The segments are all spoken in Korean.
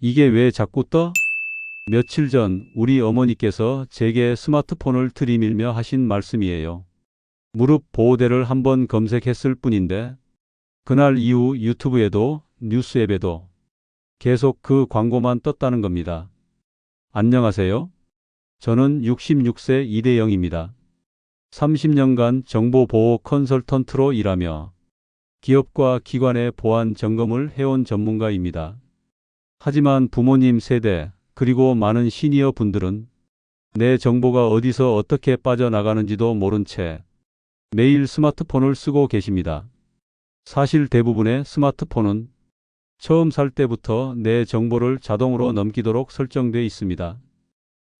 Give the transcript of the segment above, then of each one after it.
이게 왜 자꾸 떠? 며칠 전 우리 어머니께서 제게 스마트폰을 들이밀며 하신 말씀이에요. 무릎 보호대를 한번 검색했을 뿐인데 그날 이후 유튜브에도 뉴스 앱에도 계속 그 광고만 떴다는 겁니다. 안녕하세요. 저는 66세 이대영입니다. 30년간 정보보호 컨설턴트로 일하며 기업과 기관의 보안 점검을 해온 전문가입니다. 하지만 부모님 세대 그리고 많은 시니어 분들은 내 정보가 어디서 어떻게 빠져나가는지도 모른 채 매일 스마트폰을 쓰고 계십니다. 사실 대부분의 스마트폰은 처음 살 때부터 내 정보를 자동으로 넘기도록 설정되어 있습니다.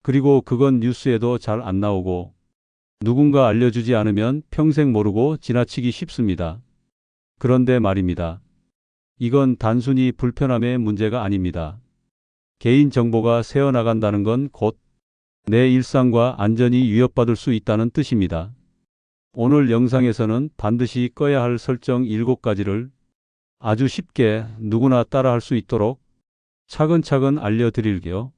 그리고 그건 뉴스에도 잘 안 나오고 누군가 알려주지 않으면 평생 모르고 지나치기 쉽습니다. 그런데 말입니다. 이건 단순히 불편함의 문제가 아닙니다. 개인정보가 새어나간다는 건 곧 내 일상과 안전이 위협받을 수 있다는 뜻입니다. 오늘 영상에서는 반드시 꺼야 할 설정 7가지를 아주 쉽게 누구나 따라할 수 있도록 차근차근 알려드릴게요.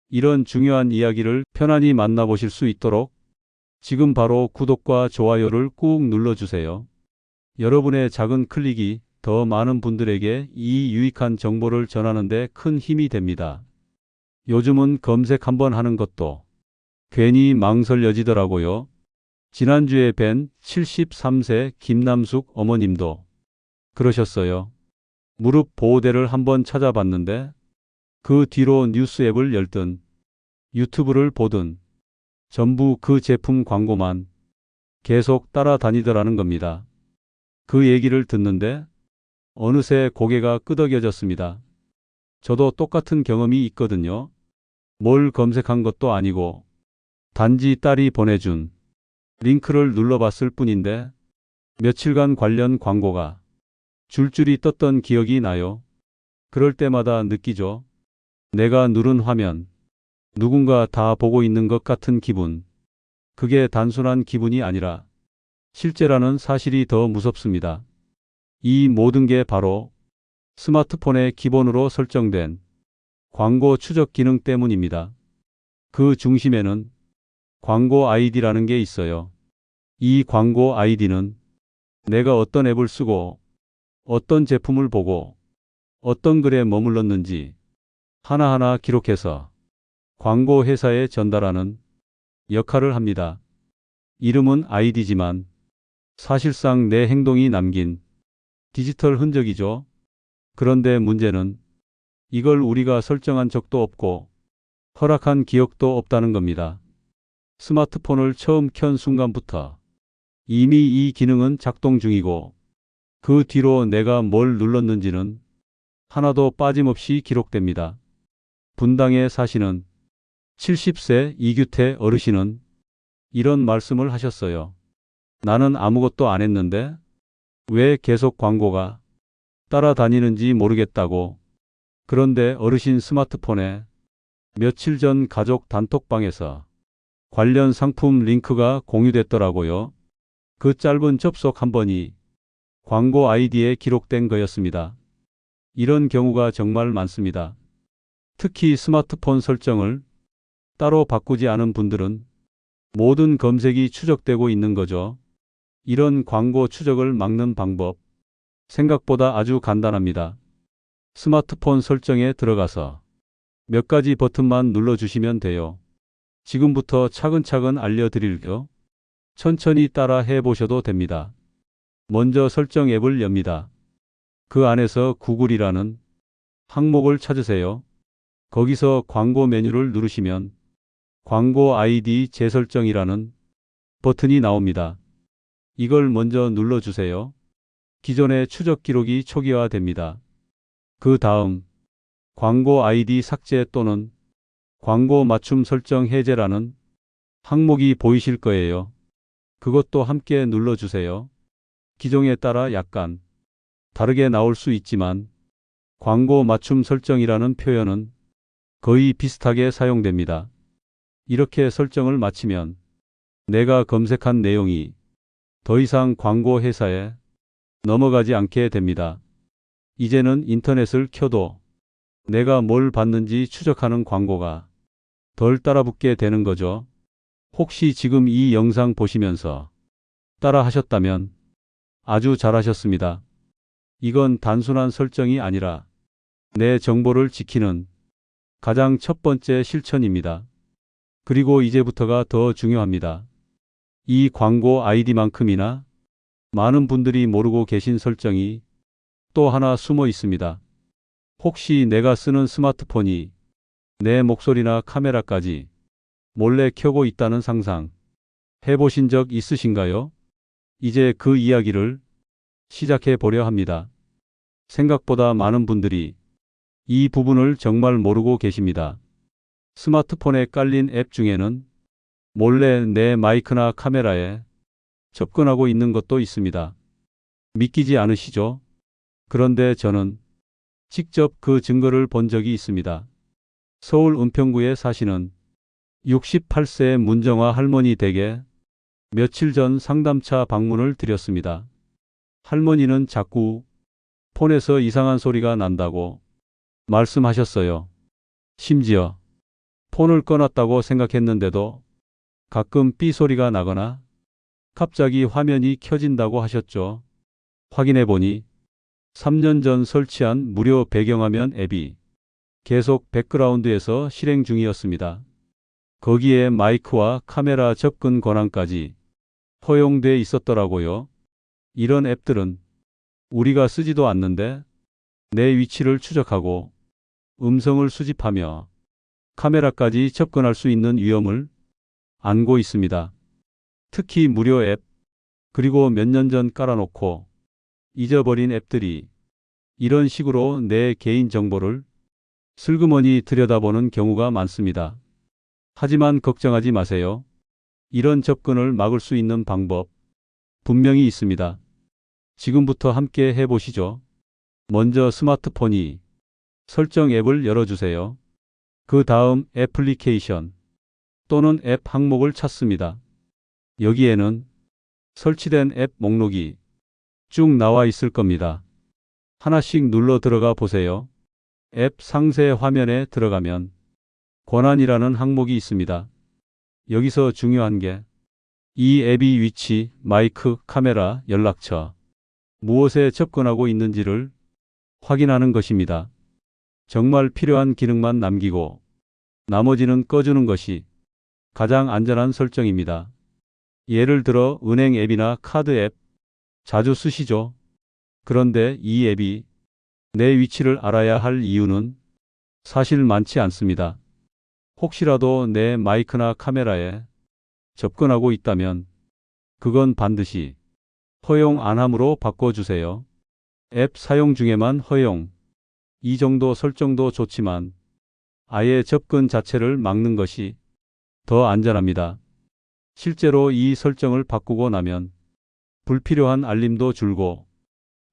이런 중요한 이야기를 편안히 만나보실 수 있도록 지금 바로 구독과 좋아요를 꾹 눌러주세요. 여러분의 작은 클릭이 더 많은 분들에게 이 유익한 정보를 전하는 데 큰 힘이 됩니다. 요즘은 검색 한번 하는 것도 괜히 망설여지더라고요. 지난주에 뵌 73세 김남숙 어머님도 그러셨어요. 무릎 보호대를 한번 찾아봤는데 그 뒤로 뉴스 앱을 열든 유튜브를 보든 전부 그 제품 광고만 계속 따라다니더라는 겁니다. 그 얘기를 듣는데 어느새 고개가 끄덕여졌습니다. 저도 똑같은 경험이 있거든요. 뭘 검색한 것도 아니고 단지 딸이 보내준 링크를 눌러봤을 뿐인데 며칠간 관련 광고가 줄줄이 떴던 기억이 나요. 그럴 때마다 느끼죠. 내가 누른 화면, 누군가 다 보고 있는 것 같은 기분. 그게 단순한 기분이 아니라 실제라는 사실이 더 무섭습니다. 이 모든 게 바로 스마트폰의 기본으로 설정된 광고 추적 기능 때문입니다. 그 중심에는 광고 아이디라는 게 있어요. 이 광고 아이디는 내가 어떤 앱을 쓰고 어떤 제품을 보고 어떤 글에 머물렀는지 하나하나 기록해서 광고 회사에 전달하는 역할을 합니다. 이름은 아이디지만 사실상 내 행동이 남긴 디지털 흔적이죠. 그런데 문제는 이걸 우리가 설정한 적도 없고 허락한 기억도 없다는 겁니다. 스마트폰을 처음 켠 순간부터 이미 이 기능은 작동 중이고 그 뒤로 내가 뭘 눌렀는지는 하나도 빠짐없이 기록됩니다. 분당에 사시는 70세 이규태 어르신은 이런 말씀을 하셨어요. 나는 아무것도 안 했는데 왜 계속 광고가 따라다니는지 모르겠다고. 그런데 어르신 스마트폰에 며칠 전 가족 단톡방에서 관련 상품 링크가 공유됐더라고요. 그 짧은 접속 한 번이 광고 아이디에 기록된 거였습니다. 이런 경우가 정말 많습니다. 특히 스마트폰 설정을 따로 바꾸지 않은 분들은 모든 검색이 추적되고 있는 거죠. 이런 광고 추적을 막는 방법, 생각보다 아주 간단합니다. 스마트폰 설정에 들어가서 몇 가지 버튼만 눌러주시면 돼요. 지금부터 차근차근 알려드릴게요. 천천히 따라 해보셔도 됩니다. 먼저 설정 앱을 엽니다. 그 안에서 구글이라는 항목을 찾으세요. 거기서 광고 메뉴를 누르시면 광고 아이디 재설정이라는 버튼이 나옵니다. 이걸 먼저 눌러주세요. 기존의 추적 기록이 초기화됩니다. 그 다음 광고 아이디 삭제 또는 광고 맞춤 설정 해제라는 항목이 보이실 거예요. 그것도 함께 눌러주세요. 기종에 따라 약간 다르게 나올 수 있지만 광고 맞춤 설정이라는 표현은 거의 비슷하게 사용됩니다. 이렇게 설정을 마치면 내가 검색한 내용이 더 이상 광고 회사에 넘어가지 않게 됩니다. 이제는 인터넷을 켜도 내가 뭘 받는지 추적하는 광고가 덜 따라붙게 되는 거죠. 혹시 지금 이 영상 보시면서 따라 하셨다면 아주 잘하셨습니다. 이건 단순한 설정이 아니라 내 정보를 지키는 가장 첫 번째 실천입니다. 그리고 이제부터가 더 중요합니다. 이 광고 아이디만큼이나 많은 분들이 모르고 계신 설정이 또 하나 숨어 있습니다. 혹시 내가 쓰는 스마트폰이 내 목소리나 카메라까지 몰래 켜고 있다는 상상 해보신 적 있으신가요? 이제 그 이야기를 시작해 보려 합니다. 생각보다 많은 분들이 이 부분을 정말 모르고 계십니다. 스마트폰에 깔린 앱 중에는 몰래 내 마이크나 카메라에 접근하고 있는 것도 있습니다. 믿기지 않으시죠? 그런데 저는 직접 그 증거를 본 적이 있습니다. 서울 은평구에 사시는 68세 문정아 할머니 댁에 며칠 전 상담차 방문을 드렸습니다. 할머니는 자꾸 폰에서 이상한 소리가 난다고 말씀하셨어요. 심지어 폰을 꺼놨다고 생각했는데도 가끔 삐 소리가 나거나 갑자기 화면이 켜진다고 하셨죠. 확인해 보니 3년 전 설치한 무료 배경화면 앱이 계속 백그라운드에서 실행 중이었습니다. 거기에 마이크와 카메라 접근 권한까지 허용돼 있었더라고요. 이런 앱들은 우리가 쓰지도 않는데 내 위치를 추적하고 음성을 수집하며 카메라까지 접근할 수 있는 위험을 안고 있습니다. 특히 무료 앱, 그리고 몇 년 전 깔아놓고 잊어버린 앱들이 이런 식으로 내 개인 정보를 슬그머니 들여다보는 경우가 많습니다. 하지만 걱정하지 마세요. 이런 접근을 막을 수 있는 방법 분명히 있습니다. 지금부터 함께 해보시죠. 먼저 스마트폰이 설정 앱을 열어주세요. 그 다음 애플리케이션 또는 앱 항목을 찾습니다. 여기에는 설치된 앱 목록이 쭉 나와 있을 겁니다. 하나씩 눌러 들어가 보세요. 앱 상세 화면에 들어가면 권한이라는 항목이 있습니다. 여기서 중요한 게 이 앱이 위치, 마이크, 카메라, 연락처, 무엇에 접근하고 있는지를 확인하는 것입니다. 정말 필요한 기능만 남기고 나머지는 꺼주는 것이 가장 안전한 설정입니다. 예를 들어 은행 앱이나 카드 앱 자주 쓰시죠? 그런데 이 앱이 내 위치를 알아야 할 이유는 사실 많지 않습니다. 혹시라도 내 마이크나 카메라에 접근하고 있다면 그건 반드시 허용 안 함으로 바꿔주세요. 앱 사용 중에만 허용. 이 정도 설정도 좋지만 아예 접근 자체를 막는 것이 더 안전합니다. 실제로 이 설정을 바꾸고 나면 불필요한 알림도 줄고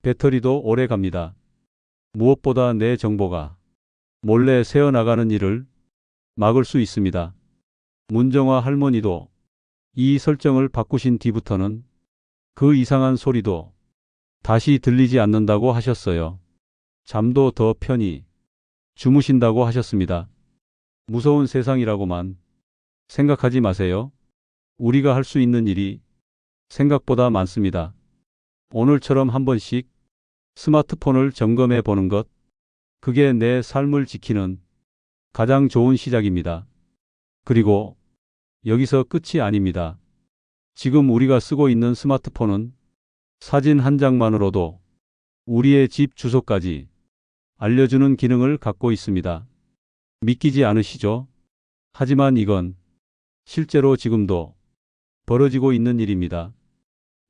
배터리도 오래 갑니다. 무엇보다 내 정보가 몰래 새어나가는 일을 막을 수 있습니다. 문정아 할머니도 이 설정을 바꾸신 뒤부터는 그 이상한 소리도 다시 들리지 않는다고 하셨어요. 잠도 더 편히 주무신다고 하셨습니다. 무서운 세상이라고만 생각하지 마세요. 우리가 할 수 있는 일이 생각보다 많습니다. 오늘처럼 한 번씩 스마트폰을 점검해 보는 것, 그게 내 삶을 지키는 가장 좋은 시작입니다. 그리고 여기서 끝이 아닙니다. 지금 우리가 쓰고 있는 스마트폰은 사진 한 장만으로도 우리의 집 주소까지 알려주는 기능을 갖고 있습니다. 믿기지 않으시죠? 하지만 이건 실제로 지금도 벌어지고 있는 일입니다.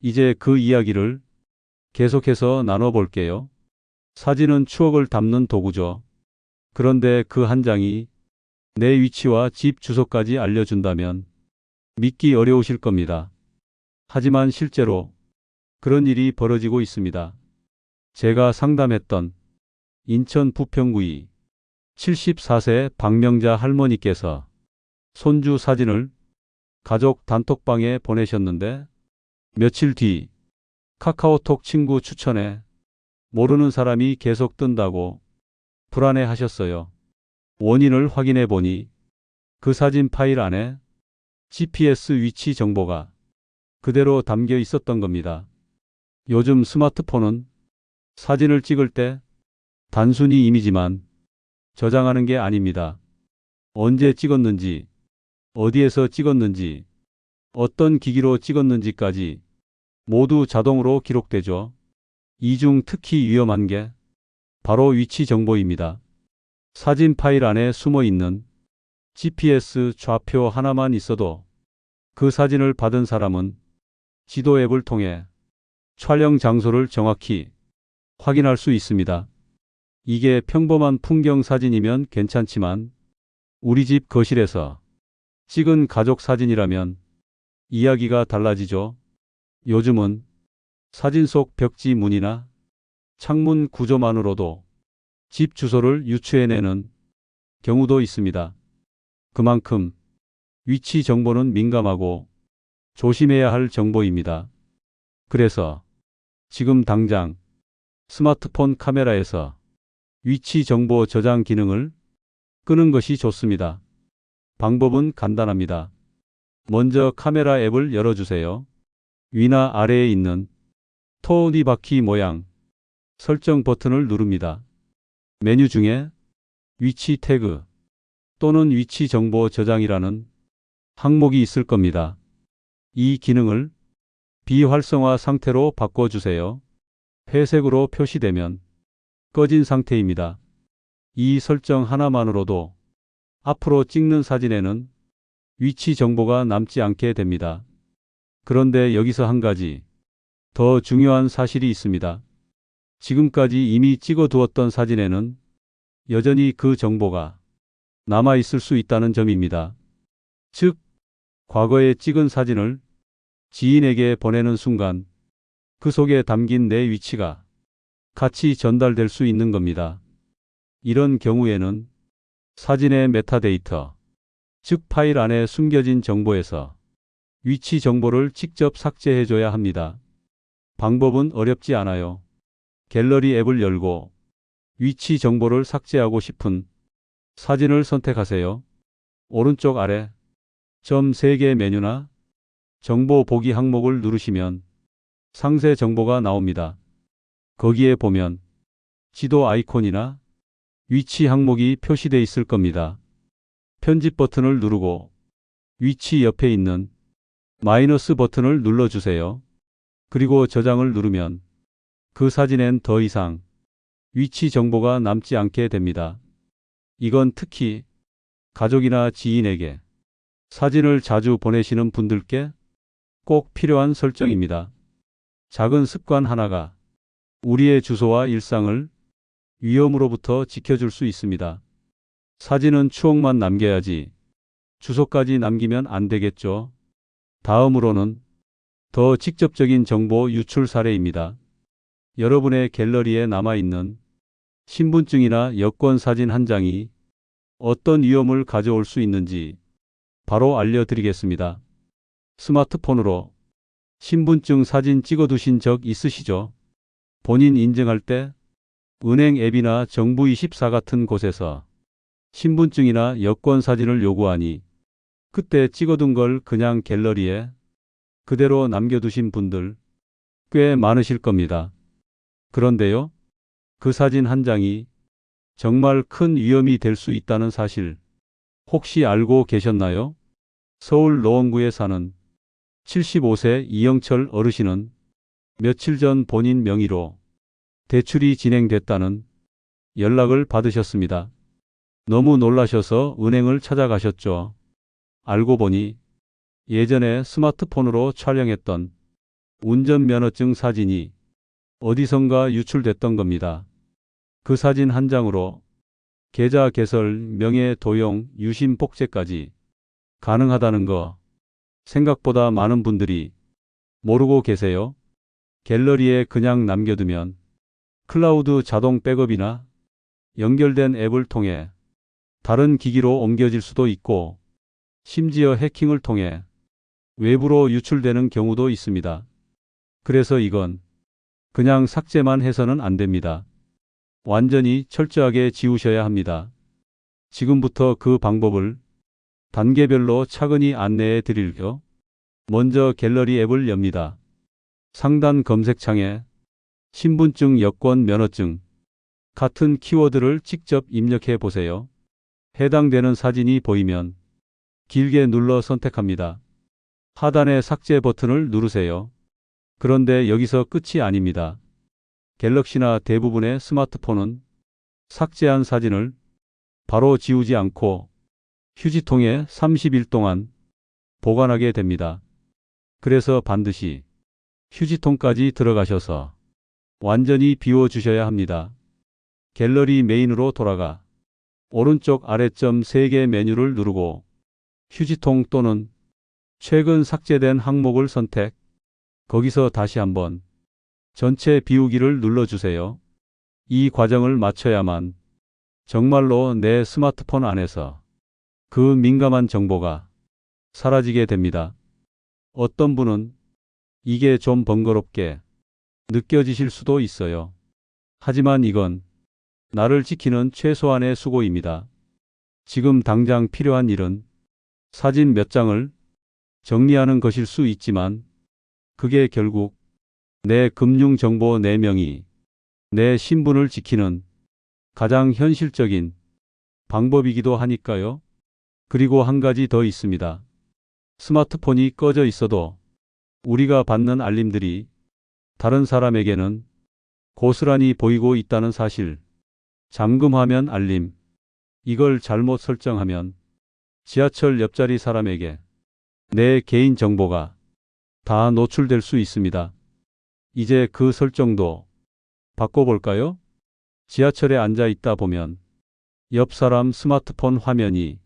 이제 그 이야기를 계속해서 나눠볼게요. 사진은 추억을 담는 도구죠. 그런데 그 한 장이 내 위치와 집 주소까지 알려준다면 믿기 어려우실 겁니다. 하지만 실제로 그런 일이 벌어지고 있습니다. 제가 상담했던 인천 부평구의 74세 박명자 할머니께서 손주 사진을 가족 단톡방에 보내셨는데 며칠 뒤 카카오톡 친구 추천에 모르는 사람이 계속 뜬다고 불안해하셨어요. 원인을 확인해 보니 그 사진 파일 안에 GPS 위치 정보가 그대로 담겨 있었던 겁니다. 요즘 스마트폰은 사진을 찍을 때 단순히 이미지만 저장하는 게 아닙니다. 언제 찍었는지, 어디에서 찍었는지, 어떤 기기로 찍었는지까지 모두 자동으로 기록되죠. 이 중 특히 위험한 게 바로 위치 정보입니다. 사진 파일 안에 숨어 있는 GPS 좌표 하나만 있어도 그 사진을 받은 사람은 지도 앱을 통해 촬영 장소를 정확히 확인할 수 있습니다. 이게 평범한 풍경 사진이면 괜찮지만 우리 집 거실에서 찍은 가족 사진이라면 이야기가 달라지죠. 요즘은 사진 속 벽지 무늬나 창문 구조만으로도 집 주소를 유추해내는 경우도 있습니다. 그만큼 위치 정보는 민감하고 조심해야 할 정보입니다. 그래서 지금 당장 스마트폰 카메라에서 위치 정보 저장 기능을 끄는 것이 좋습니다. 방법은 간단합니다. 먼저 카메라 앱을 열어주세요. 위나 아래에 있는 톱니바퀴 모양 설정 버튼을 누릅니다. 메뉴 중에 위치 태그 또는 위치 정보 저장이라는 항목이 있을 겁니다. 이 기능을 비활성화 상태로 바꿔주세요. 회색으로 표시되면 꺼진 상태입니다. 이 설정 하나만으로도 앞으로 찍는 사진에는 위치 정보가 남지 않게 됩니다. 그런데 여기서 한 가지 더 중요한 사실이 있습니다. 지금까지 이미 찍어두었던 사진에는 여전히 그 정보가 남아 있을 수 있다는 점입니다. 즉, 과거에 찍은 사진을 지인에게 보내는 순간 그 속에 담긴 내 위치가 같이 전달될 수 있는 겁니다. 이런 경우에는 사진의 메타데이터, 즉 파일 안에 숨겨진 정보에서 위치 정보를 직접 삭제해줘야 합니다. 방법은 어렵지 않아요. 갤러리 앱을 열고 위치 정보를 삭제하고 싶은 사진을 선택하세요. 오른쪽 아래 점 3개 메뉴나 정보 보기 항목을 누르시면 상세 정보가 나옵니다. 거기에 보면 지도 아이콘이나 위치 항목이 표시되어 있을 겁니다. 편집 버튼을 누르고 위치 옆에 있는 마이너스 버튼을 눌러주세요. 그리고 저장을 누르면 그 사진엔 더 이상 위치 정보가 남지 않게 됩니다. 이건 특히 가족이나 지인에게 사진을 자주 보내시는 분들께 꼭 필요한 설정입니다. 작은 습관 하나가 우리의 주소와 일상을 위험으로부터 지켜줄 수 있습니다. 사진은 추억만 남겨야지 주소까지 남기면 안 되겠죠. 다음으로는 더 직접적인 정보 유출 사례입니다. 여러분의 갤러리에 남아있는 신분증이나 여권 사진 한 장이 어떤 위험을 가져올 수 있는지 바로 알려드리겠습니다. 스마트폰으로 신분증 사진 찍어두신 적 있으시죠? 본인 인증할 때 은행 앱이나 정부24 같은 곳에서 신분증이나 여권 사진을 요구하니 그때 찍어둔 걸 그냥 갤러리에 그대로 남겨두신 분들 꽤 많으실 겁니다. 그런데요, 그 사진 한 장이 정말 큰 위험이 될 수 있다는 사실 혹시 알고 계셨나요? 서울 노원구에 사는 75세 이영철 어르신은 며칠 전 본인 명의로 대출이 진행됐다는 연락을 받으셨습니다. 너무 놀라셔서 은행을 찾아가셨죠. 알고 보니 예전에 스마트폰으로 촬영했던 운전면허증 사진이 어디선가 유출됐던 겁니다. 그 사진 한 장으로 계좌 개설, 명예 도용, 유심 복제까지 가능하다는 거 생각보다 많은 분들이 모르고 계세요. 갤러리에 그냥 남겨두면 클라우드 자동 백업이나 연결된 앱을 통해 다른 기기로 옮겨질 수도 있고 심지어 해킹을 통해 외부로 유출되는 경우도 있습니다. 그래서 이건 그냥 삭제만 해서는 안 됩니다. 완전히 철저하게 지우셔야 합니다. 지금부터 그 방법을 단계별로 차근히 안내해 드릴게요. 먼저 갤러리 앱을 엽니다. 상단 검색창에 신분증, 여권, 면허증 같은 키워드를 직접 입력해 보세요. 해당되는 사진이 보이면 길게 눌러 선택합니다. 하단의 삭제 버튼을 누르세요. 그런데 여기서 끝이 아닙니다. 갤럭시나 대부분의 스마트폰은 삭제한 사진을 바로 지우지 않고 휴지통에 30일 동안 보관하게 됩니다. 그래서 반드시 휴지통까지 들어가셔서 완전히 비워주셔야 합니다. 갤러리 메인으로 돌아가 오른쪽 아래점 3개 메뉴를 누르고 휴지통 또는 최근 삭제된 항목을 선택. 거기서 다시 한번 전체 비우기를 눌러주세요. 이 과정을 마쳐야만 정말로 내 스마트폰 안에서 그 민감한 정보가 사라지게 됩니다. 어떤 분은 이게 좀 번거롭게 느껴지실 수도 있어요. 하지만 이건 나를 지키는 최소한의 수고입니다. 지금 당장 필요한 일은 사진 몇 장을 정리하는 것일 수 있지만 그게 결국 내 금융정보 4명이 내 신분을 지키는 가장 현실적인 방법이기도 하니까요. 그리고 한 가지 더 있습니다. 스마트폰이 꺼져 있어도 우리가 받는 알림들이 다른 사람에게는 고스란히 보이고 있다는 사실. 잠금화면 알림. 이걸 잘못 설정하면 지하철 옆자리 사람에게 내 개인 정보가 다 노출될 수 있습니다. 이제 그 설정도 바꿔볼까요? 지하철에 앉아 있다 보면 옆 사람 스마트폰 화면이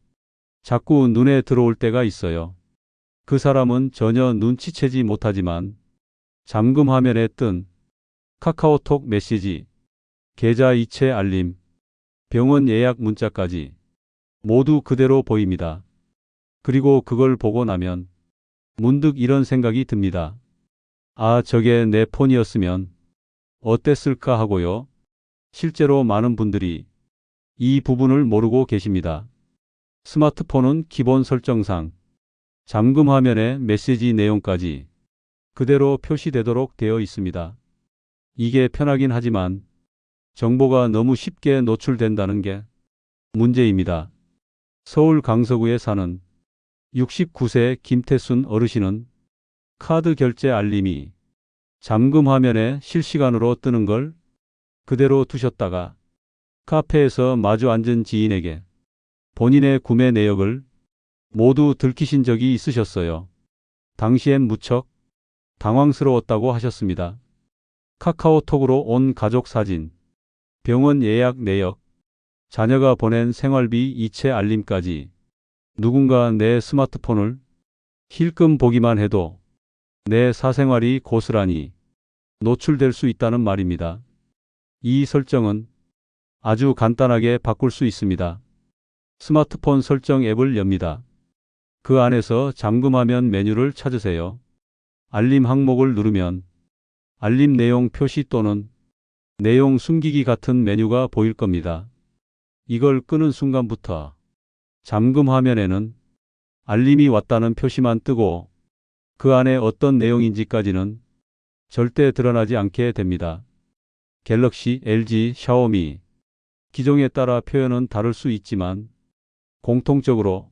자꾸 눈에 들어올 때가 있어요. 그 사람은 전혀 눈치채지 못하지만 잠금 화면에 뜬 카카오톡 메시지, 계좌 이체 알림, 병원 예약 문자까지 모두 그대로 보입니다. 그리고 그걸 보고 나면 문득 이런 생각이 듭니다. 아, 저게 내 폰이었으면 어땠을까 하고요. 실제로 많은 분들이 이 부분을 모르고 계십니다. 스마트폰은 기본 설정상 잠금 화면에 메시지 내용까지 그대로 표시되도록 되어 있습니다. 이게 편하긴 하지만 정보가 너무 쉽게 노출된다는 게 문제입니다. 서울 강서구에 사는 69세 김태순 어르신은 카드 결제 알림이 잠금 화면에 실시간으로 뜨는 걸 그대로 두셨다가 카페에서 마주 앉은 지인에게 본인의 구매 내역을 모두 들키신 적이 있으셨어요. 당시엔 무척 당황스러웠다고 하셨습니다. 카카오톡으로 온 가족 사진, 병원 예약 내역, 자녀가 보낸 생활비 이체 알림까지 누군가 내 스마트폰을 힐끔 보기만 해도 내 사생활이 고스란히 노출될 수 있다는 말입니다. 이 설정은 아주 간단하게 바꿀 수 있습니다. 스마트폰 설정 앱을 엽니다. 그 안에서 잠금화면 메뉴를 찾으세요. 알림 항목을 누르면 알림 내용 표시 또는 내용 숨기기 같은 메뉴가 보일 겁니다. 이걸 끄는 순간부터 잠금 화면에는 알림이 왔다는 표시만 뜨고 그 안에 어떤 내용인지까지는 절대 드러나지 않게 됩니다. 갤럭시, LG, 샤오미, 기종에 따라 표현은 다를 수 있지만 공통적으로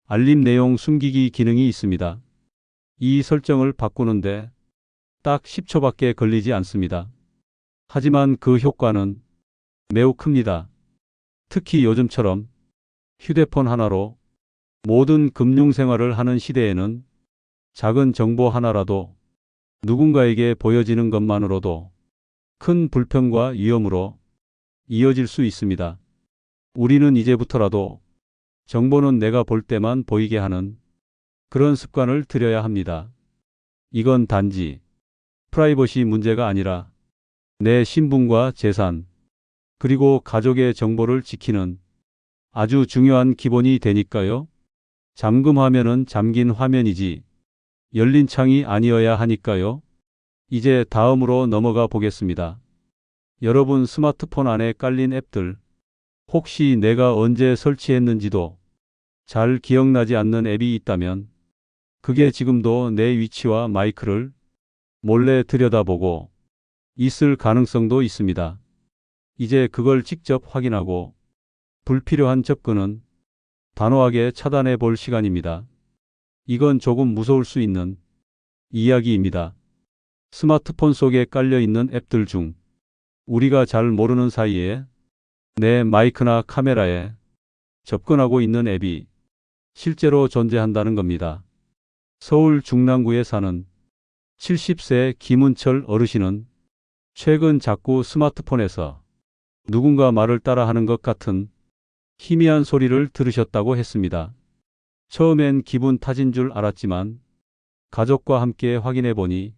알림 내용 숨기기 기능이 있습니다. 이 설정을 바꾸는데 딱 10초밖에 걸리지 않습니다. 하지만 그 효과는 매우 큽니다. 특히 요즘처럼 휴대폰 하나로 모든 금융생활을 하는 시대에는 작은 정보 하나라도 누군가에게 보여지는 것만으로도 큰 불편과 위험으로 이어질 수 있습니다. 우리는 이제부터라도 정보는 내가 볼 때만 보이게 하는 그런 습관을 들여야 합니다. 이건 단지 프라이버시 문제가 아니라 내 신분과 재산, 그리고 가족의 정보를 지키는 아주 중요한 기본이 되니까요. 잠금 화면은 잠긴 화면이지 열린 창이 아니어야 하니까요. 이제 다음으로 넘어가 보겠습니다. 여러분 스마트폰 안에 깔린 앱들, 혹시 내가 언제 설치했는지도 잘 기억나지 않는 앱이 있다면 그게 지금도 내 위치와 마이크를 몰래 들여다보고 있을 가능성도 있습니다. 이제 그걸 직접 확인하고 불필요한 접근은 단호하게 차단해 볼 시간입니다. 이건 조금 무서울 수 있는 이야기입니다. 스마트폰 속에 깔려 있는 앱들 중 우리가 잘 모르는 사이에 내 마이크나 카메라에 접근하고 있는 앱이 실제로 존재한다는 겁니다. 서울 중랑구에 사는 70세 김은철 어르신은 최근 자꾸 스마트폰에서 누군가 말을 따라하는 것 같은 희미한 소리를 들으셨다고 했습니다. 처음엔 기분 탓인 줄 알았지만 가족과 함께 확인해 보니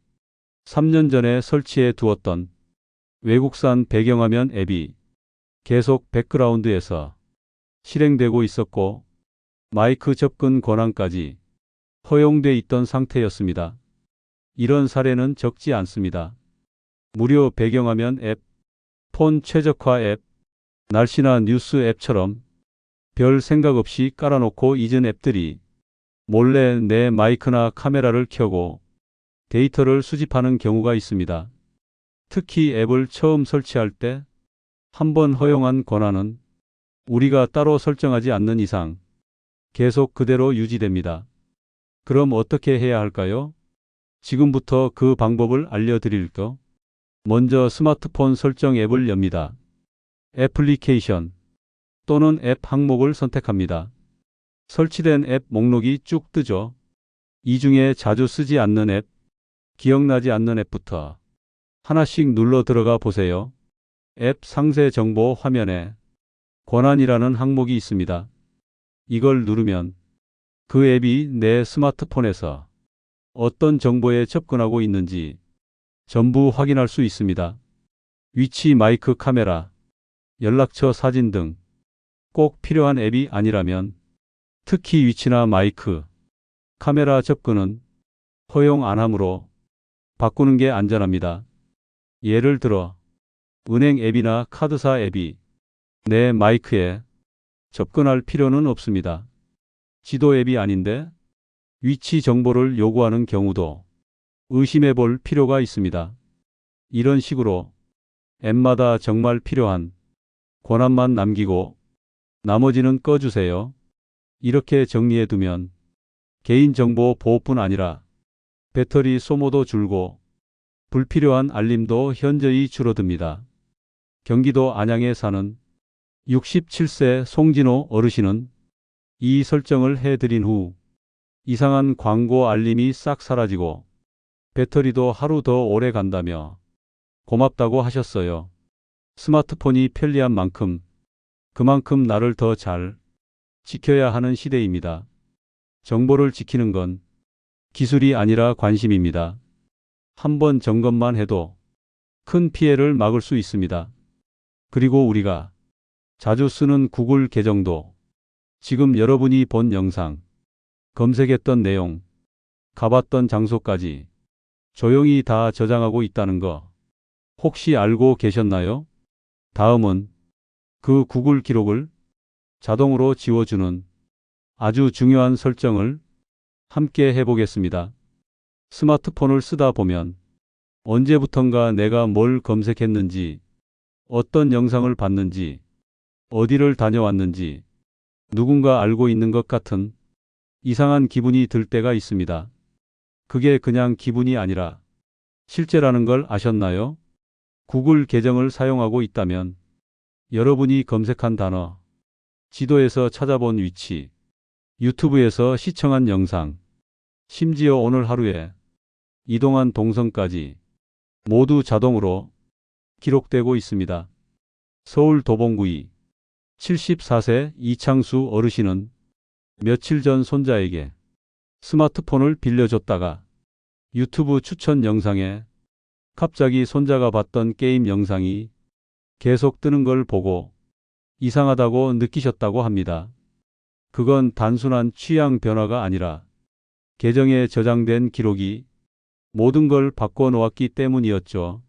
3년 전에 설치해 두었던 외국산 배경화면 앱이 계속 백그라운드에서 실행되고 있었고 마이크 접근 권한까지 허용돼 있던 상태였습니다. 이런 사례는 적지 않습니다. 무료 배경화면 앱, 폰 최적화 앱, 날씨나 뉴스 앱처럼 별 생각 없이 깔아놓고 잊은 앱들이 몰래 내 마이크나 카메라를 켜고 데이터를 수집하는 경우가 있습니다. 특히 앱을 처음 설치할 때 한번 허용한 권한은 우리가 따로 설정하지 않는 이상 계속 그대로 유지됩니다. 그럼 어떻게 해야 할까요? 지금부터 그 방법을 알려드릴게요. 먼저 스마트폰 설정 앱을 엽니다. 애플리케이션 또는 앱 항목을 선택합니다. 설치된 앱 목록이 쭉 뜨죠. 이 중에 자주 쓰지 않는 앱, 기억나지 않는 앱부터 하나씩 눌러 들어가 보세요. 앱 상세 정보 화면에 권한이라는 항목이 있습니다. 이걸 누르면 그 앱이 내 스마트폰에서 어떤 정보에 접근하고 있는지 전부 확인할 수 있습니다. 위치, 마이크, 카메라, 연락처, 사진 등 꼭 필요한 앱이 아니라면 특히 위치나 마이크, 카메라 접근은 허용 안 하므로 바꾸는 게 안전합니다. 예를 들어 은행 앱이나 카드사 앱이 내 마이크에 접근할 필요는 없습니다. 지도 앱이 아닌데 위치 정보를 요구하는 경우도 의심해 볼 필요가 있습니다. 이런 식으로 앱마다 정말 필요한 권한만 남기고 나머지는 꺼주세요. 이렇게 정리해 두면 개인정보 보호뿐 아니라 배터리 소모도 줄고 불필요한 알림도 현저히 줄어듭니다. 경기도 안양에 사는 67세 송진호 어르신은 이 설정을 해드린 후 이상한 광고 알림이 싹 사라지고 배터리도 하루 더 오래 간다며 고맙다고 하셨어요. 스마트폰이 편리한 만큼 그만큼 나를 더 잘 지켜야 하는 시대입니다. 정보를 지키는 건 기술이 아니라 관심입니다. 한번 점검만 해도 큰 피해를 막을 수 있습니다. 그리고 우리가 자주 쓰는 구글 계정도 지금 여러분이 본 영상, 검색했던 내용, 가봤던 장소까지 조용히 다 저장하고 있다는 거 혹시 알고 계셨나요? 다음은 그 구글 기록을 자동으로 지워주는 아주 중요한 설정을 함께 해보겠습니다. 스마트폰을 쓰다 보면 언제부턴가 내가 뭘 검색했는지, 어떤 영상을 봤는지, 어디를 다녀왔는지 누군가 알고 있는 것 같은 이상한 기분이 들 때가 있습니다. 그게 그냥 기분이 아니라 실제라는 걸 아셨나요? 구글 계정을 사용하고 있다면 여러분이 검색한 단어, 지도에서 찾아본 위치, 유튜브에서 시청한 영상, 심지어 오늘 하루에 이동한 동선까지 모두 자동으로 기록되고 있습니다. 서울 도봉구의 74세 이창수 어르신은 며칠 전 손자에게 스마트폰을 빌려줬다가 유튜브 추천 영상에 갑자기 손자가 봤던 게임 영상이 계속 뜨는 걸 보고 이상하다고 느끼셨다고 합니다. 그건 단순한 취향 변화가 아니라 계정에 저장된 기록이 모든 걸 바꿔 놓았기 때문이었죠.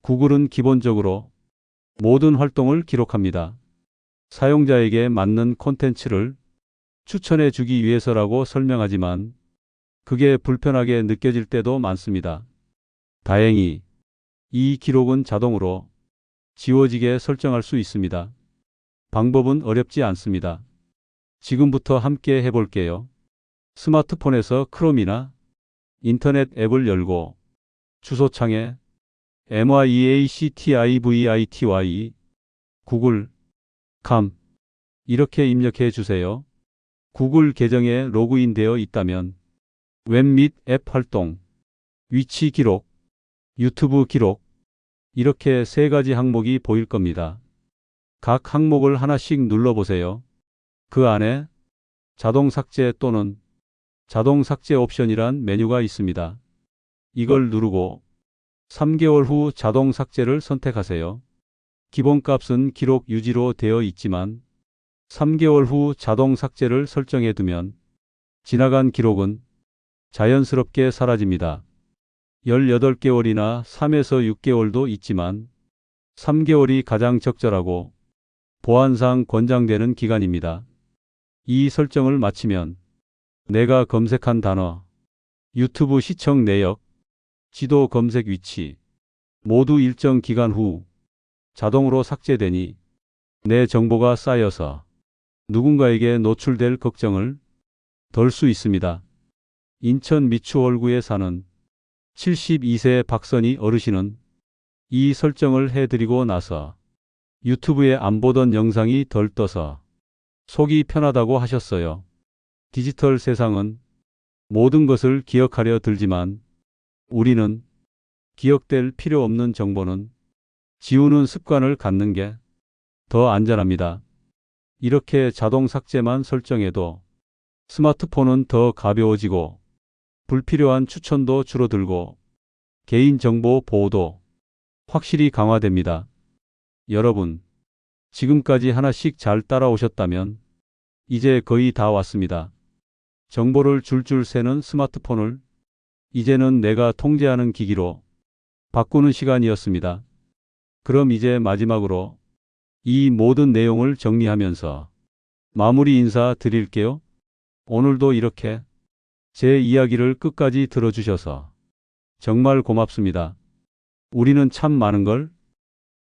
구글은 기본적으로 모든 활동을 기록합니다. 사용자에게 맞는 콘텐츠를 추천해 주기 위해서라고 설명하지만 그게 불편하게 느껴질 때도 많습니다. 다행히 이 기록은 자동으로 지워지게 설정할 수 있습니다. 방법은 어렵지 않습니다. 지금부터 함께 해볼게요. 스마트폰에서 크롬이나 인터넷 앱을 열고 주소창에 myactivity 구글.com 이렇게 입력해 주세요. 구글 계정에 로그인되어 있다면 웹 및 앱 활동, 위치 기록, 유튜브 기록 이렇게 세 가지 항목이 보일 겁니다. 각 항목을 하나씩 눌러보세요. 그 안에 자동 삭제 또는 자동 삭제 옵션이란 메뉴가 있습니다. 이걸 누르고 3개월 후 자동 삭제를 선택하세요. 기본값은 기록 유지로 되어 있지만 3개월 후 자동 삭제를 설정해 두면 지나간 기록은 자연스럽게 사라집니다. 18개월이나 3에서 6개월도 있지만 3개월이 가장 적절하고 보안상 권장되는 기간입니다. 이 설정을 마치면 내가 검색한 단어, 유튜브 시청 내역, 지도 검색 위치 모두 일정 기간 후 자동으로 삭제되니 내 정보가 쌓여서 누군가에게 노출될 걱정을 덜 수 있습니다. 인천 미추홀구에 사는 72세 박선희 어르신은 이 설정을 해드리고 나서 유튜브에 안 보던 영상이 덜 떠서 속이 편하다고 하셨어요. 디지털 세상은 모든 것을 기억하려 들지만 우리는 기억될 필요 없는 정보는 지우는 습관을 갖는 게 더 안전합니다. 이렇게 자동 삭제만 설정해도 스마트폰은 더 가벼워지고 불필요한 추천도 줄어들고 개인정보 보호도 확실히 강화됩니다. 여러분, 지금까지 하나씩 잘 따라오셨다면 이제 거의 다 왔습니다. 정보를 줄줄 새는 스마트폰을 이제는 내가 통제하는 기기로 바꾸는 시간이었습니다. 그럼 이제 마지막으로 이 모든 내용을 정리하면서 마무리 인사 드릴게요. 오늘도 이렇게 제 이야기를 끝까지 들어주셔서 정말 고맙습니다. 우리는 참 많은 걸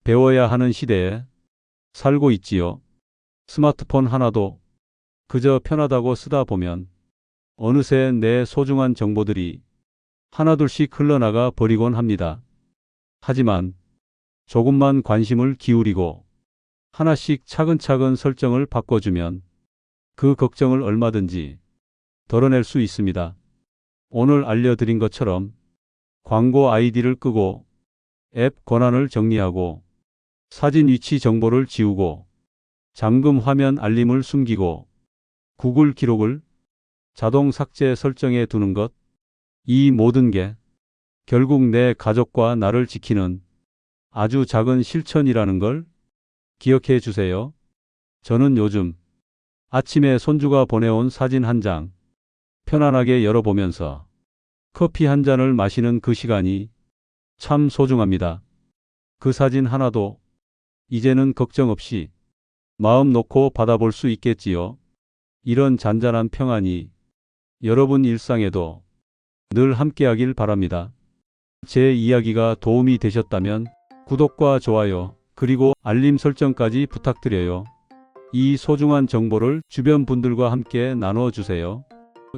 배워야 하는 시대에 살고 있지요. 스마트폰 하나도 그저 편하다고 쓰다 보면 어느새 내 소중한 정보들이 하나둘씩 흘러나가 버리곤 합니다. 하지만 조금만 관심을 기울이고 하나씩 차근차근 설정을 바꿔주면 그 걱정을 얼마든지 덜어낼 수 있습니다. 오늘 알려드린 것처럼 광고 아이디를 끄고 앱 권한을 정리하고 사진 위치 정보를 지우고 잠금 화면 알림을 숨기고 구글 기록을 자동 삭제 설정해 두는 것, 이 모든 게 결국 내 가족과 나를 지키는 아주 작은 실천이라는 걸 기억해 주세요. 저는 요즘 아침에 손주가 보내온 사진 한 장 편안하게 열어보면서 커피 한 잔을 마시는 그 시간이 참 소중합니다. 그 사진 하나도 이제는 걱정 없이 마음 놓고 받아볼 수 있겠지요. 이런 잔잔한 평안이 여러분 일상에도 늘 함께하길 바랍니다. 제 이야기가 도움이 되셨다면 구독과 좋아요, 그리고 알림 설정까지 부탁드려요. 이 소중한 정보를 주변 분들과 함께 나눠주세요.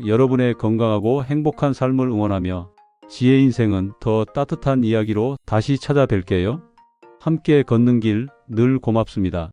여러분의 건강하고 행복한 삶을 응원하며 지혜 인생은 더 따뜻한 이야기로 다시 찾아뵐게요. 함께 걷는 길 늘 고맙습니다.